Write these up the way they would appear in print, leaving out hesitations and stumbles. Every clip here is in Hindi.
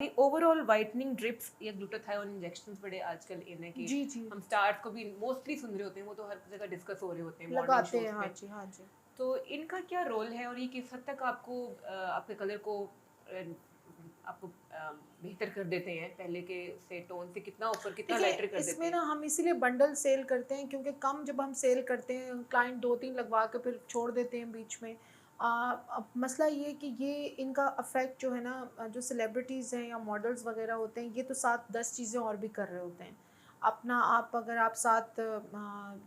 ओवरऑल वाइटनिंग ड्रिप्स या ग्लूटाथायोन इंजेक्शंस बड़े आजकल इन है कि जी, जी। हम स्टार्स को भी मोस्टली सुन रहे होते हैं, वो तो हर जगह डिस्कस हो रहे होते हैं मॉर्निंग लगाते हैं, शोज हाँ पे। जी, हाँ जी। तो इनका क्या रोल है और ये किस हद तक आपको आपके कलर को आपको बेहतर कर देते हैं, पहले के से टोन से कितना ऊपर कितना देखिए, लाइटर कर देते इसमें हैं? ना हम इसीलिए बंडल सेल करते हैं क्योंकि कम जब हम सेल करते हैं, क्लाइंट 2-3 लगवा के फिर छोड़ देते हैं बीच में। अब मसला ये है कि ये इनका इफ़ेक्ट जो है ना जो सेलिब्रिटीज़ हैं या मॉडल्स वगैरह होते हैं, ये तो 7-10 चीज़ें और भी कर रहे होते हैं। अपना आप अगर आप 7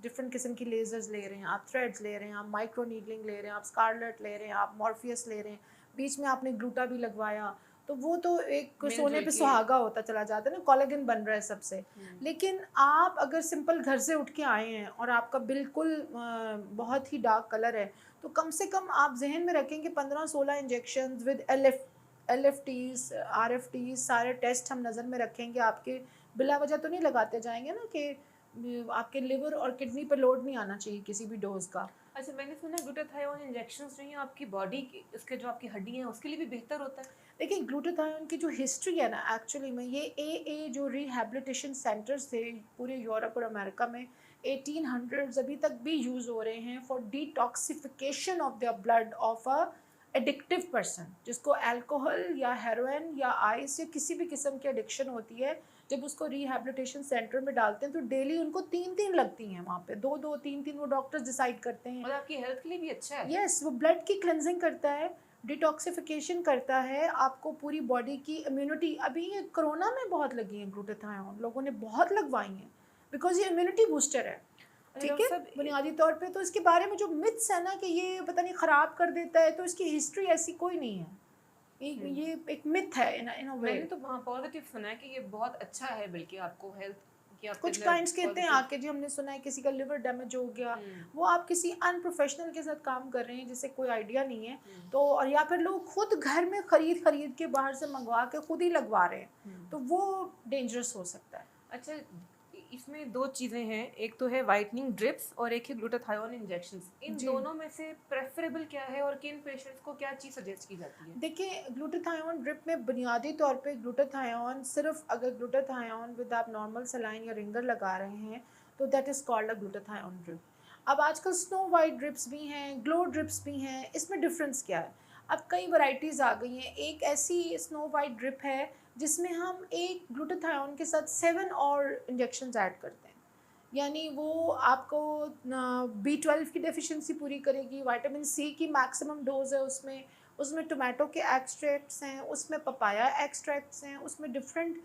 डिफरेंट किस्म की लेज़र्स ले रहे हैं, आप थ्रेड्स ले रहे हैं, आप माइक्रो नीडलिंग ले रहे हैं, आप स्कारलेट ले रहे हैं, आप मॉर्फियस ले रहे हैं, बीच में आपने ग्लूटा भी लगवाया, तो वो तो एक सोने मिलजुल पे के। सुहागा होता चला जाता है ना, कोलेजन बन रहा है सबसे। हम्म। लेकिन आप अगर सिंपल घर से उठ के आए हैं और आपका बिल्कुल बहुत ही डार्क कलर है, तो कम से कम आप ज़हन में रखें कि 15-16 इंजेक्शंस विद एलएफटीज़, आरएफटीज़ सारे टेस्ट हम नज़र में रखेंगे आपके, बिला वजह तो नहीं लगाते जाएँगे ना कि आपके लिवर और किडनी पे लोड नहीं आना चाहिए किसी भी डोज़ का। अच्छा, मैंने सुना है ग्लूटाथायोन इंजेक्शंस जो हैं आपकी बॉडी की, उसके जो आपकी हड्डी हैं उसके लिए भी बेहतर होता है। देखिए, ग्लूटाथायोन की जो हिस्ट्री है ना एक्चुअली में, ये जो रिहैबिलिटेशन सेंटर्स थे पूरे यूरोप और अमेरिका में 1800s अभी तक भी यूज़ हो रहे हैं for detoxification of the blood of a addictive person, जिसको अल्कोहल या हेरोइन या आइस या किसी भी किस्म की एडिक्शन होती है। जब उसको रिहैबिलिटेशन सेंटर में डालते हैं तो डेली उनको 3-3 लगती हैं वहाँ पे, 2-2 3-3 वो डॉक्टर्स डिसाइड करते हैं। और आपकी हेल्थ के लिए भी अच्छा है। यस, वो ब्लड की क्लेंजिंग करता है, डिटॉक्सिफिकेशन करता है, आपको पूरी बॉडी की इम्यूनिटी, अभी ये कोरोना में बहुत लगी हैं ग्लूटाथायोन, लोगों ने बहुत लगवाई हैं, बिकॉज़ ये इम्यूनिटी बूस्टर है, अच्छा ठीक डॉक्टर है? साहब, बुनियादी तौर पे तो इसके बारे में जो मिथ्स है ना कि ये पता नहीं ख़राब कर देता है, तो इसकी हिस्ट्री ऐसी कोई नहीं है। हम्म, ये एक मिथ है इन अ वे। मैंने तो हाँ पॉजिटिव सुना है कि ये बहुत अच्छा है, बल्कि आपको हेल्थ की आपके कुछ अंदर क्लाइंट्स कहते हैं पॉजिटिव। आके, जी हमने सुना है किसी का लिवर डैमेज हो गया, हम्म। वो आप किसी अनप्रोफेशनल के साथ काम कर रहे हैं जिसे कोई आइडिया नहीं है, हम्म। तो और या फिर लोग खुद घर में खरीद खरीद के बाहर से मंगवा के खुद ही लगवा रहे हैं, तो हम्म। वो डेंजरस हो सकता है। अच्छा, इसमें दो चीज़ें हैं, एक तो है वाइटनिंग ड्रिप्स और एक है ग्लूटाथायोन इंजेक्शंस। इन जी, दोनों में से प्रेफरेबल क्या है और किन पेशेंट्स को क्या चीज़ सजेस्ट की जाती है? देखिए, ग्लूटाथायोन ड्रिप में बुनियादी तौर पे ग्लूटाथायोन सिर्फ, अगर ग्लूटाथायोन विद आप नॉर्मल सलाइन या रिंगर लगा रहे हैं तो that is called a glutathione drip. अब आजकल स्नो वाइट ड्रिप्स भी हैं, ग्लो ड्रिप्स भी हैं, इसमें डिफरेंस क्या है? अब कई वैराइटीज़ आ गई हैं। एक ऐसी स्नो वाइट ड्रिप है जिसमें हम एक ग्लूटाथायोन के साथ 7 और इंजेक्शंस ऐड करते हैं। यानी वो आपको B12 की डेफिशिएंसी पूरी करेगी, विटामिन सी की मैक्सिमम डोज़ है उसमें, उसमें टोमेटो के एक्सट्रैक्ट्स हैं, उसमें पपाया एक्सट्रैक्ट्स हैं, उसमें डिफरेंट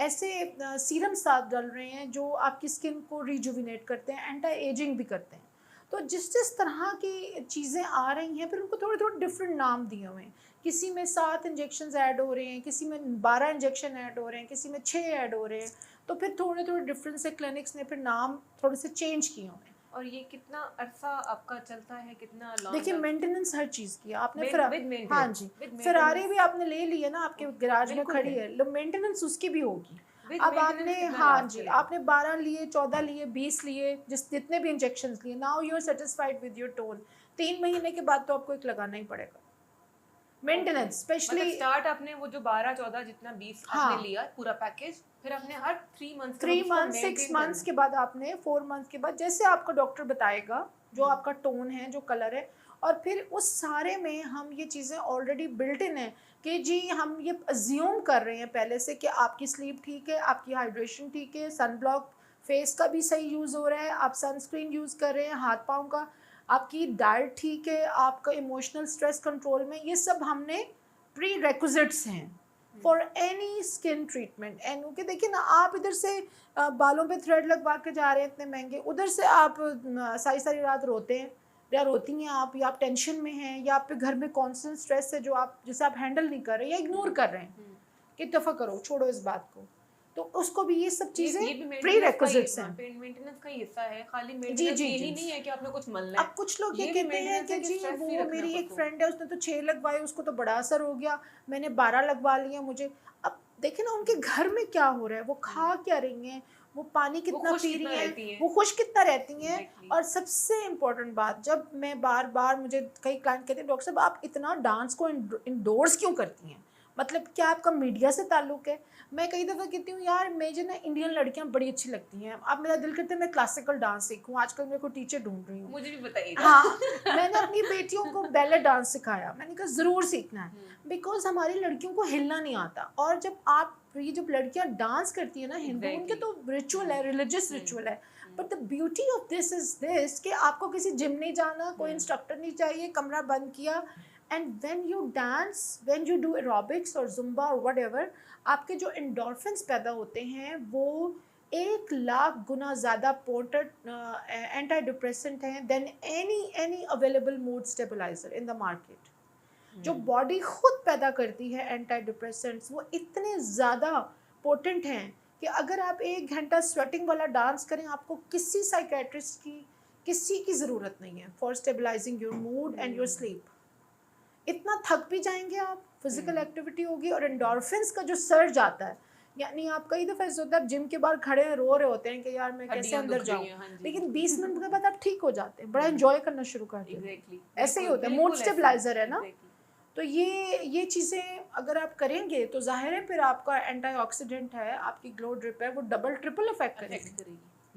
ऐसे सीरम्स साथ डल रहे हैं जो आपकी स्किन को रिजुविनेट करते हैं, एंटी एजिंग भी करते हैं। तो जिस तरह की चीज़ें आ रही हैं, फिर उनको थोड़े-थोड़े डिफरेंट नाम दिए हुए हैं। किसी में 7 इंजेक्शंस ऐड हो रहे हैं, किसी में 12 इंजेक्शन ऐड हो रहे हैं, किसी में 6 ऐड हो रहे हैं। तो फिर थोड़े-थोड़े डिफरेंस से क्लिनिक्स ने फिर नाम थोड़े से चेंज किए हुए हैं। और ये कितना अरसा आपका चलता है, कितना लॉन्ग देखिए, टर्म? मेंटेनेंस हर चीज़ की है। आपने विद फिर, विद हाँ मेंटेनेंस, जी, विद फ़ेरारी मेंटेनेंस। भी आपने ले ली है ना, आपके गैराज में बिल्कुल खड़ी है। है, लो मेंटेनेंस उसकी भी होगी। विद अब मेंटेनेंस आपने, कितना हाँ लास्ट जी, चलेगा? आपने 12 लिए, 14 लिए, 20 लिए, जितने भी इंजेक्शंस लिए, now you are satisfied with your tone, 3 महीने के बाद तो आपको एक लगाना ही पड़ेगा। ओके, मेंटेनेंस मतलब स्पेशली, स्टार्ट आपने वो जो 12-14 जितना 20 आपने हाँ, लिया पूरा पैकेज, फिर आपने हर 3 मंथ्स के बाद 3 उसको मंथ, 6 मेंटेन करना मंथ्स है। के बाद आपने, 4 मंथ के बाद, जैसे आपका डॉक्टर बताएगा, जो हम्म। आपका टोन है, जो कलर है, और फिर उस सारे में हम ये चीज़ें ऑलरेडी बिल्ट इन है कि जी हम ये अज्यूम कर रहे हैं पहले से कि आपकी स्लीप ठीक है, आपकी हाइड्रेशन ठीक है, सन ब्लॉक फेस का भी सही यूज़ हो रहा है, आप सनस्क्रीन यूज़ कर रहे हैं, हाथ पाँव का, आपकी डाइट ठीक है, आपका इमोशनल स्ट्रेस कंट्रोल में, ये सब हमने प्री रिक्विजिट्स हैं for any skin treatment. And okay, देखिए ना, आप इधर से बालों पे थ्रेड लगवा के जा रहे हैं इतने महंगे, उधर से आप सारी सारी रात रोते हैं या रोती हैं आप, या आप टेंशन में हैं, या आप पे घर में कॉन्स्टेंट स्ट्रेस है जो आप, जिसे आप हैंडल नहीं कर रहे या इग्नोर कर रहे हैं हम्म। कि दफ़ा करो, छोड़ो इस बात को, तो उसको भी ये सब चीज़ें ये भी प्री मेंटेनेंस का ही, रिक्विजिट्स हाँ, हैं। मेंटेनेंस का ही हिस्सा है। खाली जी, मेंटेनेंस जी, यही जी। नहीं है कि आपने कुछ मलना है, अब कुछ लोग ये ये भी कहते हैं मेंटेनेंस कि है कि जी स्ट्रेस फ्री वो रखना है मेरी खुद एक को। फ्रेंड है, उसने तो 6 लगवाए, उसको तो बड़ा असर हो गया, मैंने 12 लगवा लिया मुझे। अब देखिए ना उनके घर में क्या हो रहा है, वो खा क्या रही हैं, वो पानी वो कितना खुश पी कितना रही हैं, रहती हैं। वो खुश कितना रहती हैं। एग्जैक्टली। और सबसे इम्पोर्टेंट बात, जब मैं बार बार, मुझे कई क्लाइंट कहते हैं डॉक्टर साहब आप इतना डांस को इंडोर्स क्यों करती हैं, मतलब क्या आपका मीडिया से ताल्लुक है? मैं कई दफ़ा कहती हूँ यार मुझे ना इंडियन लड़कियाँ बड़ी अच्छी लगती हैं, अब मेरा दिल करता है मैं क्लासिकल डांस सीखूँ, आजकल मेरे को टीचर ढूंढ रही हूँ। मुझे भी बताइएगा। हाँ, मैंने अपनी बेटियों को बैले डांस सिखाया, मैंने कहा ज़रूर सीखना है, हम्म, बिकॉज हमारी लड़कियों को हिलना नहीं आता। और जब आप ये जब लड़कियां डांस करती है ना हिंदू, उनके Exactly. तो रिचुअल है, रिलीजियस हम्म, रिचुअल है, hmm, but the beauty of this is this कि आपको किसी जिम नहीं जाना, कोई हम्म, इंस्ट्रक्टर नहीं चाहिए, कमरा बंद किया and when you dance, when you do aerobics और जुम्बा और व्हाटएवर, आपके जो एंडोर्फिन्स पैदा होते हैं वो 1,00,000 गुना ज़्यादा पोटेंट एंटी डिप्रेसेंट हैं than any available mood stabiliser in the market. जो हम्म, बॉडी खुद पैदा करती है एंटी डिप्रेसेंट्स, वो इतने ज़्यादा पोटेंट हैं कि अगर आप 1 घंटा स्वेटिंग वाला डांस करें, आपको किसी साइकेट्रिस्ट की किसी की ज़रूरत नहीं है for stabilising your mood and your sleep. इतना थक भी जाएंगे आप, फिजिकल एक्टिविटी होगी और एंडोर्फिन्स का जो सर्ज आता है, यानी आप कई दफ़ा ऐसा होता है आप जिम के बाहर खड़े हैं रो रहे होते हैं कि यार मैं कैसे हड्डियां अंदर दुख जाऊं, रही हैं, हाँ जी। लेकिन 20 मिनट के बाद आप ठीक हो जाते हैं, बड़ा एंजॉय करना शुरू कर देते हैं। एग्जैक्टली, ऐसे ही बिल्कुल होता है, मूड बिल्कुल ऐसे, स्टेबलाइजर है ना। एग्जैक्टली तो ये चीज़ें अगर आप करेंगे तो जाहिर है फिर आपका एंटीऑक्सीडेंट है, आपकी ग्लो ड्रिप है, वो डबल ट्रिपल इफेक्ट अफेक्ट करेगी। करेगी।